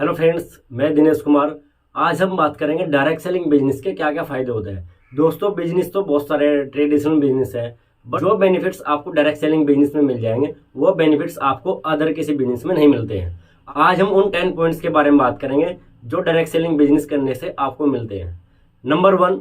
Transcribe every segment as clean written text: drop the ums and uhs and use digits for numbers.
Hello friends, मैं दिनेश कुमार। आज हम बात करेंगे डायरेक्ट सेलिंग बिजनेस के क्या क्या फायदे होते हैं। दोस्तों, बिजनेस तो बहुत सारे ट्रेडिशनल बिजनेस है, बट जो बेनिफिट्स आपको डायरेक्ट सेलिंग बिजनेस में मिल जाएंगे वो बेनिफिट्स आपको अदर किसी बिजनेस में नहीं मिलते हैं। आज हम उन 10 पॉइंट्स के बारे में बात करेंगे जो डायरेक्ट सेलिंग बिजनेस करने से आपको मिलते हैं। नंबर 1,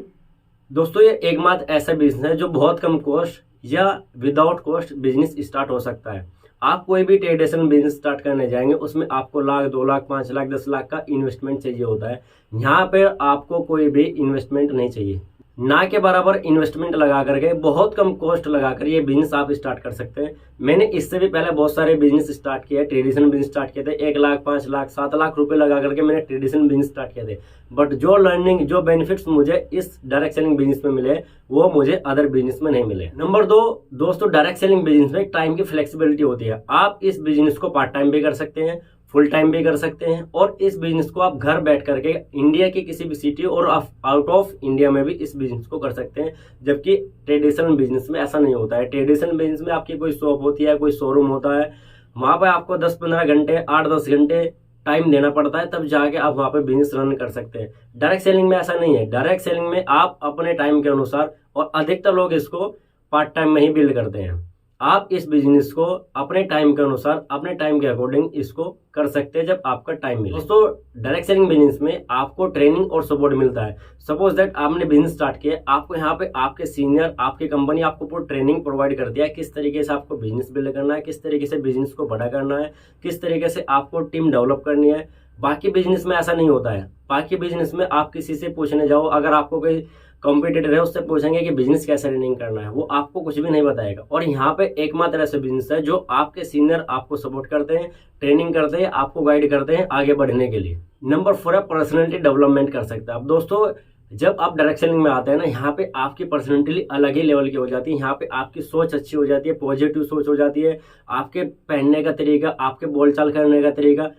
दोस्तों ये एकमात्र ऐसा बिजनेस है जो बहुत कम कॉस्ट या विदाउट कॉस्ट बिजनेस स्टार्ट हो सकता है। आप कोई भी ट्रेडिशनल बिजनेस स्टार्ट करने जाएंगे उसमें आपको लाख, 2 लाख, 5 लाख, 10 लाख का इन्वेस्टमेंट चाहिए होता है। यहाँ पे आपको कोई भी इन्वेस्टमेंट नहीं चाहिए। ना के बराबर इन्वेस्टमेंट लगा करके बहुत कम कॉस्ट लगाकर ये बिजनेस आप स्टार्ट कर सकते हैं। मैंने इससे भी पहले बहुत सारे बिजनेस स्टार्ट किए, ट्रेडिशनल बिजनेस स्टार्ट किए थे। 1 लाख, 5 लाख, 7 लाख रुपए लगा करके मैंने ट्रेडिशनल बिजनेस स्टार्ट किए थे। बट जो लर्निंग, जो बेनिफिट्स मुझे इस डायरेक्ट सेलिंग बिजनेस में मिले वो मुझे अदर बिजनेस में नहीं मिले। नंबर 2, दोस्तों डायरेक्ट सेलिंग बिजनेस में टाइम की फ्लेक्सिबिलिटी होती है। आप इस बिजनेस को पार्ट टाइम भी कर सकते हैं, फुल टाइम भी कर सकते हैं, और इस बिजनेस को आप घर बैठ करके इंडिया की किसी भी सिटी और आउट ऑफ इंडिया में भी इस बिजनेस को कर सकते हैं। जबकि ट्रेडिशनल बिजनेस में ऐसा नहीं होता है। ट्रेडिशनल बिजनेस में आपकी कोई शॉप होती है, कोई शोरूम होता है, वहां पर आपको 10-15 घंटे, 8-10 घंटे टाइम देना पड़ता है, तब जाके आप वहां पे बिजनेस रन कर सकते हैं। डायरेक्ट सेलिंग में ऐसा नहीं है। डायरेक्ट सेलिंग में आप अपने टाइम के अनुसार, और अधिकतर लोग इसको पार्ट टाइम में ही बिल्ड करते हैं, आप इस बिजनेस को अपने टाइम के अनुसार, अपने टाइम के अकॉर्डिंग इसको कर सकते हैं जब आपका टाइम मिले। दोस्तों डायरेक्ट सेलिंग बिजनेस में आपको ट्रेनिंग और सपोर्ट मिलता है। सपोज दैट आपने बिजनेस स्टार्ट किया, आपको यहाँ पे आपके सीनियर, आपकी कंपनी आपको पूरी ट्रेनिंग प्रोवाइड कर दिया है किस तरीके से आपको बिजनेस बिल्ड करना है, किस तरीके से बिजनेस को बड़ा करना है, किस तरीके से आपको टीम डेवलप करनी है। बाकी बिजनेस में ऐसा नहीं होता है। बाकी बिजनेस में आप किसी से पूछने जाओ, अगर आपको कोई कॉम्पिटिटर है उससे पूछेंगे कि बिजनेस कैसे रनिंग करना है, वो आपको कुछ भी नहीं बताएगा। और यहाँ पे एकमात्र ऐसा बिजनेस है जो आपके सीनियर आपको सपोर्ट करते हैं, ट्रेनिंग करते हैं, आपको गाइड करते हैं आगे बढ़ने के लिए। नंबर 4 है पर्सनैलिटी डेवलपमेंट कर सकते हैं आप। दोस्तों जब आप डायरेक्ट सेलिंग में आते हैं ना, यहाँ पे आपकी पर्सनैलिटी अलग ही लेवल की हो जाती है। यहाँ पे आपकी सोच अच्छी हो जाती है, पॉजिटिव सोच हो जाती है। आपके पहनने का तरीका, आपके बोलचाल करने का तरीका,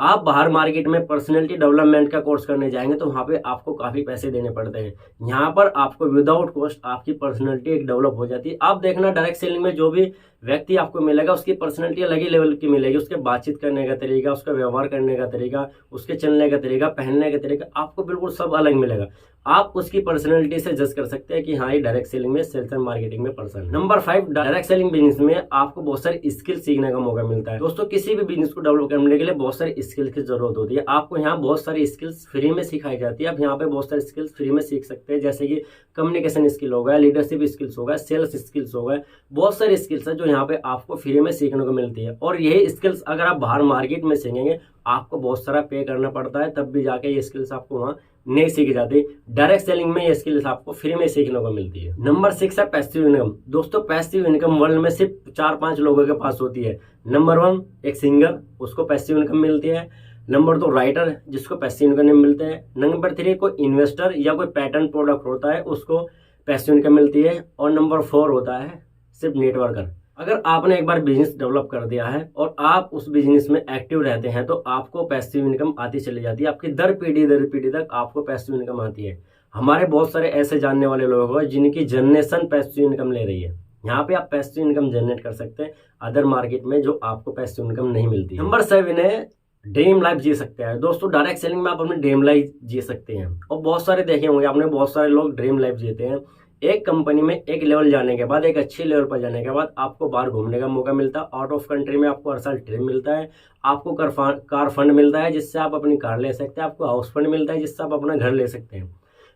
आप बाहर मार्केट में पर्सनैलिटी डेवलपमेंट का कोर्स करने जाएंगे तो वहां पे आपको काफी पैसे देने पड़ते हैं। यहाँ पर आपको विदाउट कॉस्ट आपकी पर्सनैलिटी एक डेवलप हो जाती है। आप देखना डायरेक्ट सेलिंग में जो भी व्यक्ति आपको मिलेगा उसकी पर्सनैलिटी अलग ही लेवल की मिलेगी। उसके बातचीत करने का तरीका, उसका व्यवहार करने का तरीका, उसके चलने का तरीका, पहनने का तरीका, आपको बिल्कुल सब अलग मिलेगा। आप उसकी पर्सनैलिटी से जज कर सकते हैं कि हाँ ये डायरेक्ट सेलिंग में, सेल्स एंड मार्केटिंग में person. Number 5, direct selling business में आपको बहुत सारी स्किल सीखने का मौका मिलता है। दोस्तों किसी भी बिजनेस को डेवलप करने के लिए बहुत सारी स्किल की जरूरत होती है। आपको यहाँ बहुत सारी स्किल्स फ्री में सिखाई जाती है। आप यहाँ पे बहुत सारी स्किल्स फ्री में सीख सकते हैं, जैसे कि कम्युनिकेशन स्किल हो गया, लीडरशिप स्किल्स हो गया, सेल्स स्किल्स हो गए। बहुत सारी स्किल्स है जो यहाँ पे आपको फ्री में सीखने को मिलती है। और यही स्किल्स अगर आप बाहर मार्केट में सीखेंगे आपको बहुत सारा पे करना पड़ता है, तब भी जाके ये स्किल्स आपको वहाँ नहीं सीखी जाती। डायरेक्ट सेलिंग में ये स्किल्स आपको फ्री में सीखने को मिलती है। नंबर 6 है पैसिव इनकम। दोस्तों पैसिव इनकम वर्ल्ड में सिर्फ 4-5 लोगों के पास होती है। नंबर 1, एक सिंगर, उसको पैसिव इनकम मिलती है। नंबर 2, राइटर, जिसको पैसिव इनकम मिलते हैं। नंबर 3, कोई इन्वेस्टर या कोई पैटर्न प्रोडक्ट होता है उसको पैसिव इनकम मिलती है। और नंबर 4 होता है सिर्फ नेटवर्कर। अगर आपने एक बार बिजनेस डेवलप कर दिया है और आप उस बिजनेस में एक्टिव रहते हैं तो आपको पैसिव इनकम आती चली जाती है। आपकी दर पीढ़ी तक आपको पैसिव इनकम आती है। हमारे बहुत सारे ऐसे जानने वाले लोग हैं जिनकी जनरेशन पैसिव इनकम ले रही है। यहाँ पे आप पैसिव इनकम जनरेट कर सकते हैं अदर मार्केट में जो आपको पैसिव इनकम नहीं मिलती। नंबर 7 है ड्रीम लाइफ जी सकते हैं। दोस्तों डायरेक्ट सेलिंग में आप अपनी ड्रीम लाइफ जी सकते हैं, और बहुत सारे देखे होंगे आपने, बहुत सारे लोग ड्रीम लाइफ जीते हैं। एक कंपनी में एक लेवल जाने के बाद, एक अच्छी लेवल पर जाने के बाद आपको बाहर घूमने का मौका मिलता है। आउट ऑफ कंट्री में आपको हर साल ट्रिप मिलता है। आपको कार फंड मिलता है जिससे आप अपनी कार ले सकते हैं। आपको हाउस फंड मिलता है जिससे आप अपना घर ले सकते हैं।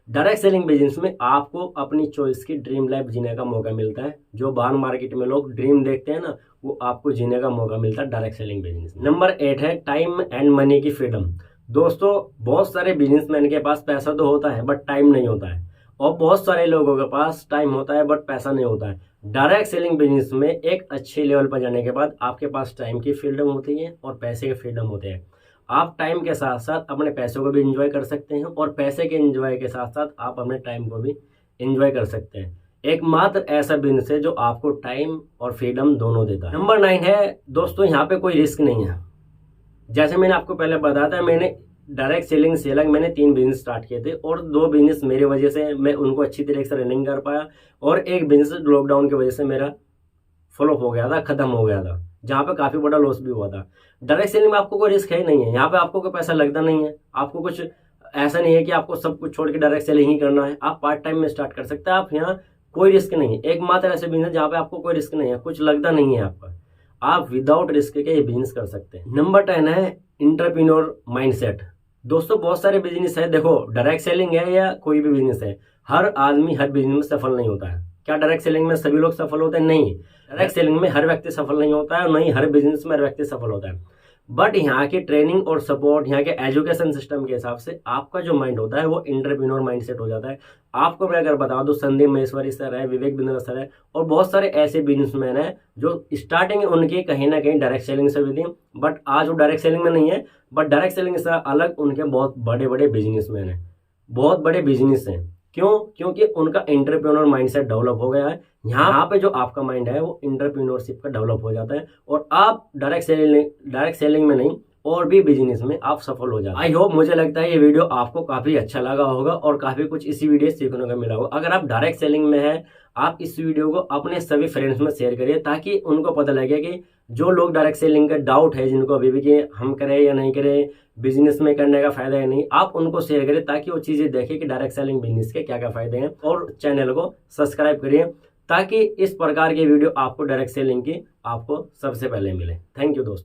डायरेक्ट सेलिंग बिजनेस में आपको अपनी चॉइस की ड्रीम लाइफ जीने का मौका मिलता है। जो बाहर मार्केट में लोग ड्रीम देखते हैं ना, वो आपको जीने का मौका मिलता है डायरेक्ट सेलिंग बिजनेस। नंबर 8 है टाइम एंड मनी की फ्रीडम। दोस्तों बहुत सारे बिजनेसमैन के पास पैसा तो होता है बट टाइम नहीं होता है, और बहुत सारे लोगों के पास टाइम होता है बट पैसा नहीं होता है। डायरेक्ट सेलिंग बिजनेस में एक अच्छे लेवल पर जाने के बाद आपके पास टाइम की फ्रीडम होती है और पैसे के फ्रीडम होते हैं। आप टाइम के साथ साथ अपने पैसों को भी एंजॉय कर सकते हैं, और पैसे के एंजॉय के साथ साथ आप अपने टाइम को भी एंजॉय कर सकते हैं। एकमात्र ऐसा बिजनेस है जो आपको टाइम और फ्रीडम दोनों देता है। नंबर 9 है दोस्तों, यहाँ पे कोई रिस्क नहीं है। जैसे मैंने आपको पहले बताया था, मैंने डायरेक्ट सेलिंग से अलग मैंने 3 बिजनेस स्टार्ट किए थे, और 2 बिजनेस मेरी वजह से मैं उनको अच्छी तरीके से रनिंग कर पाया, और एक बिजनेस लॉकडाउन की वजह से मेरा फ्लॉप हो गया था, खत्म हो गया था, जहाँ पे काफी बड़ा लॉस भी हुआ था। डायरेक्ट सेलिंग में आपको कोई रिस्क है ही नहीं है, यहाँ पे आपको कोई पैसा लगता नहीं है, आपको कुछ ऐसा नहीं है कि आपको सब कुछ छोड़ के डायरेक्ट सेलिंग ही करना है। आप पार्ट टाइम में स्टार्ट कर सकते हैं, आप यहाँ कोई रिस्क नहीं है, एकमात्र ऐसे बिजनेस जहाँ पे आपको कोई रिस्क नहीं है, कुछ लगता नहीं है आपका, आप विदाउट रिस्क के ये बिजनेस कर सकते हैं। नंबर 10 है एंटरप्रेन्योर माइंडसेट। दोस्तों बहुत सारे बिजनेस है, देखो डायरेक्ट सेलिंग है या कोई भी बिजनेस है, हर आदमी हर बिजनेस में सफल नहीं होता है। क्या डायरेक्ट सेलिंग में सभी लोग सफल होते हैं? नहीं, डायरेक्ट सेलिंग में हर व्यक्ति सफल नहीं होता है, और नहीं हर बिजनेस में हर व्यक्ति सफल होता है। बट यहाँ की ट्रेनिंग और सपोर्ट, यहाँ के एजुकेशन सिस्टम के हिसाब से आपका जो माइंड होता है वो एंटरप्रेन्योर माइंडसेट हो जाता है। आपको मैं अगर बता दूं, संदीप महेश्वरी सर है, विवेक बिंद्रा सर है, और बहुत सारे ऐसे बिजनेसमैन हैं जो स्टार्टिंग उनकी कहीं ना कहीं डायरेक्ट सेलिंग से हुई थी, बट आज वो डायरेक्ट सेलिंग में नहीं है। बट डायरेक्ट सेलिंग से अलग उनके बहुत बड़े बड़े बिजनेसमैन हैं, बहुत बड़े बिजनेस हैं। क्यों? क्योंकि उनका एंटरप्रेन्योर माइंडसेट डेवलप हो गया है। यहाँ पे जो आपका माइंड है वो एंटरप्रेन्योरशिप का डेवलप हो जाता है, और आप डायरेक्ट सेलिंग में नहीं और भी बिजनेस में आप सफल हो जाते हैं। आई होप, मुझे लगता है ये वीडियो आपको काफी अच्छा लगा होगा और काफी कुछ इसी वीडियो सीखने को मिला होगा। अगर आप डायरेक्ट सेलिंग में है, आप इस वीडियो को अपने सभी फ्रेंड्स में शेयर करिए, ताकि उनको पता लगे कि जो लोग डायरेक्ट सेलिंग का डाउट है, जिनको अभी भी कि हम करें या नहीं करें, बिजनेस में करने का फायदा है नहीं, आप उनको शेयर करिए ताकि वो चीजें देखें कि डायरेक्ट सेलिंग बिजनेस के क्या क्या फायदे हैं। और चैनल को सब्सक्राइब करिए ताकि इस प्रकार की वीडियो आपको डायरेक्ट सेलिंग की आपको सबसे पहले मिले। थैंक यू दोस्तों।